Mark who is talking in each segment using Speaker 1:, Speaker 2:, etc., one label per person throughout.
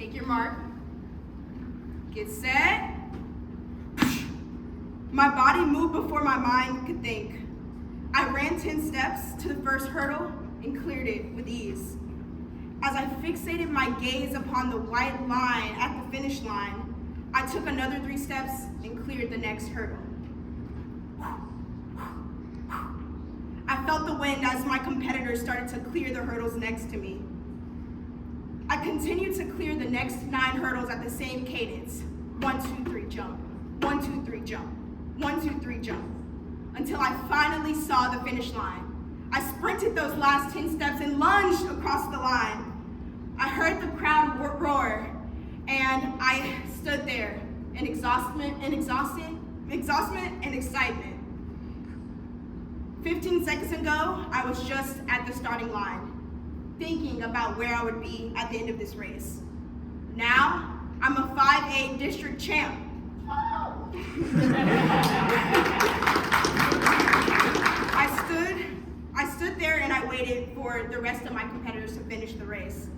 Speaker 1: Take your mark. Get set. My body moved before my mind could think. I ran 10 steps to the first hurdle and cleared it with ease. As I fixated my gaze upon the white line at the finish line, I took another 3 steps and cleared the next hurdle. I felt the wind as my competitors started to clear the hurdles next to me. I continued to clear the next 9 hurdles at the same cadence. 1, 2, 3, jump. 1, 2, 3, jump. 1, 2, 3, jump. Until I finally saw the finish line. I sprinted those last 10 steps and lunged across the line. I heard the crowd roar, and I stood there in exhaustion and excitement. 15 seconds ago, I was just at the starting line, thinking about where I would be at the end of this race. Now, I'm a 5A district champ. I stood there and I waited for the rest of my competitors to finish the race.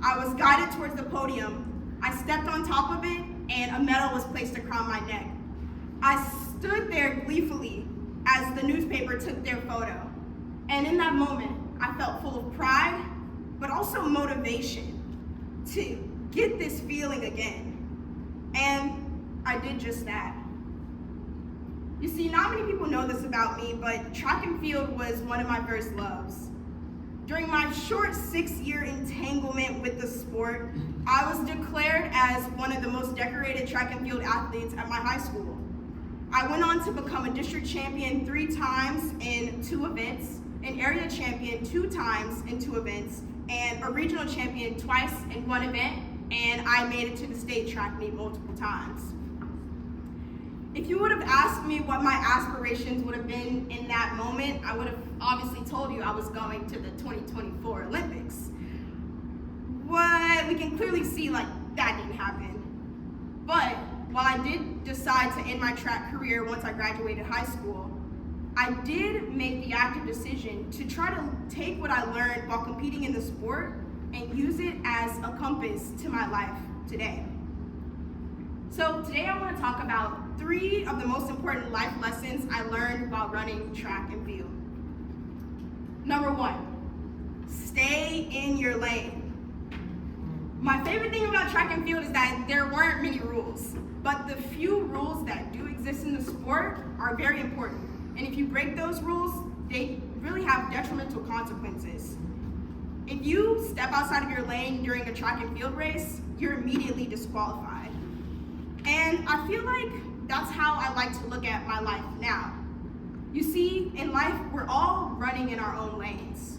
Speaker 1: I was guided towards the podium. I stepped on top of it and a medal was placed around my neck. I stood there gleefully as the newspaper took their photo. And in that moment, I felt full of pride, but also motivation to get this feeling again. And I did just that. You see, not many people know this about me, but track and field was one of my first loves. During my short 6-year entanglement with the sport, I was declared as one of the most decorated track and field athletes at my high school. I went on to become a district champion 3 times in 2 events, an area champion 2 times in 2 events, and a regional champion twice in 1 event, and I made it to the state track meet multiple times. If you would have asked me what my aspirations would have been in that moment, I would have obviously told you I was going to the 2024 Olympics. What we can clearly see, that didn't happen. But while I did decide to end my track career once I graduated high school, I did make the active decision to try to take what I learned while competing in the sport and use it as a compass to my life today. So today I want to talk about 3 of the most important life lessons I learned while running track and field. Number 1, stay in your lane. My favorite thing about track and field is that there weren't many rules, but the few rules that do exist in the sport are very important. And if you break those rules, they really have detrimental consequences. If you step outside of your lane during a track and field race, you're immediately disqualified. And I feel like that's how I like to look at my life now. You see, in life, we're all running in our own lanes.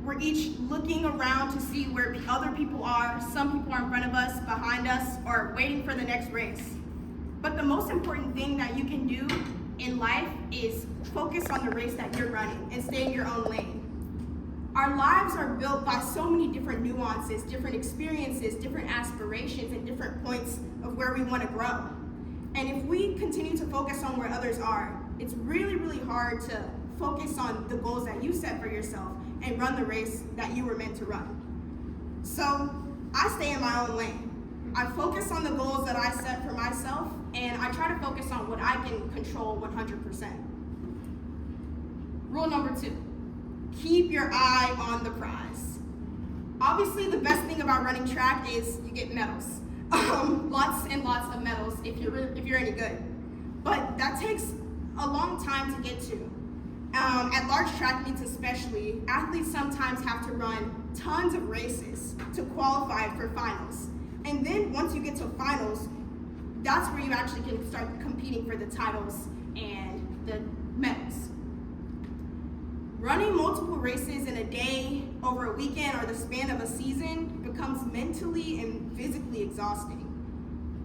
Speaker 1: We're each looking around to see where other people are. Some people are in front of us, behind us, or waiting for the next race. But the most important thing that you can do in life is focus on the race that you're running and stay in your own lane. Our lives are built by so many different nuances, different experiences, different aspirations, and different points of where we want to grow. And if we continue to focus on where others are, it's really, really hard to focus on the goals that you set for yourself and run the race that you were meant to run. So I stay in my own lane. I focus on the goals that I set for myself, and I try to focus on what I can control 100%. Rule number 2, keep your eye on the prize. Obviously, the best thing about running track is you get medals. Lots and lots of medals if you're any good. But that takes a long time to get to. At large track meets especially, athletes sometimes have to run tons of races to qualify for finals. And then once you get to finals, that's where you actually can start competing for the titles and the medals. Running multiple races in a day, over a weekend, or the span of a season becomes mentally and physically exhausting.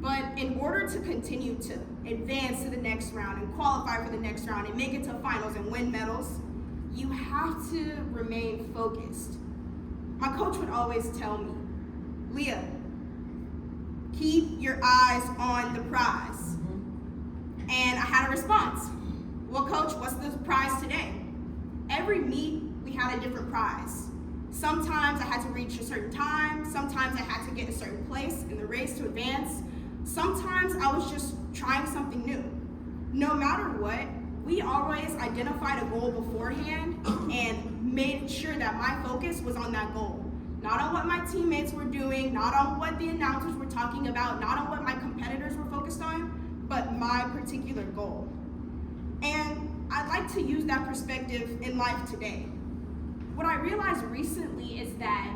Speaker 1: But in order to continue to advance to the next round and qualify for the next round and make it to finals and win medals, you have to remain focused. My coach would always tell me, Leyha, keep your eyes on the prize. And I had a response. Well, coach, what's the prize today? Every meet, we had a different prize. Sometimes I had to reach a certain time. Sometimes I had to get a certain place in the race to advance. Sometimes I was just trying something new. No matter what, we always identified a goal beforehand and made sure that my focus was on that goal. Not on what my teammates were doing, not on what the announcers were talking about, not on what my competitors were focused on, but my particular goal. And I'd like to use that perspective in life today. What I realized recently is that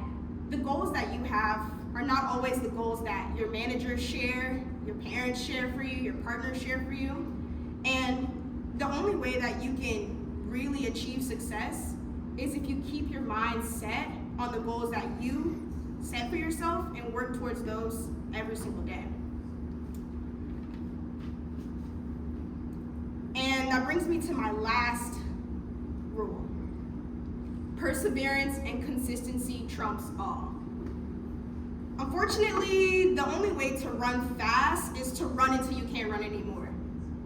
Speaker 1: the goals that you have are not always the goals that your managers share, your parents share for you, your partners share for you. And the only way that you can really achieve success is if you keep your mind set on the goals that you set for yourself and work towards those every single day. And that brings me to my last rule. Perseverance and consistency trumps all. Unfortunately, the only way to run fast is to run until you can't run anymore.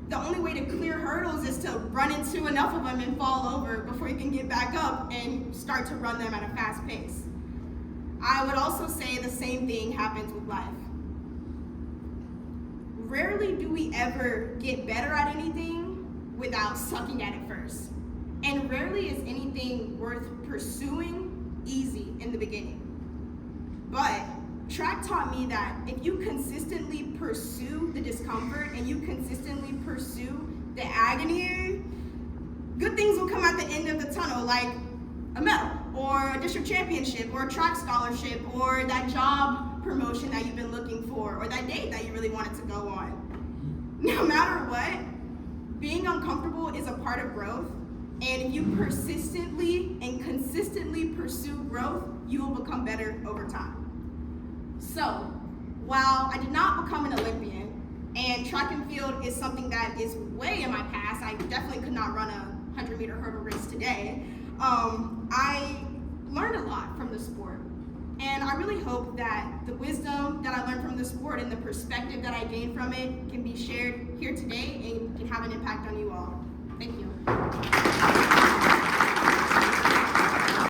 Speaker 1: The only way to clear hurdles is to run into enough of them and fall over before you can get back up and start to run them at a fast pace. I would also say the same thing happens with life. Rarely do we ever get better at anything without sucking at it first. And rarely is anything worth pursuing easy in the beginning. But track taught me that if you consistently pursue the discomfort and you consistently pursue the agony, good things will come at the end of the tunnel, like a medal or a district championship or a track scholarship or that job promotion that you've been looking for or that date that you really wanted to go on. No matter what, being uncomfortable is a part of growth, and if you persistently and consistently pursue growth, you will become better over time. So, while I did not become an Olympian, and track and field is something that is way in my past, I definitely could not run a 100-meter hurdle race today, I learned a lot from the sport. And I really hope that the wisdom that I learned from the sport and the perspective that I gained from it can be shared here today and can have an impact on you all. Thank you.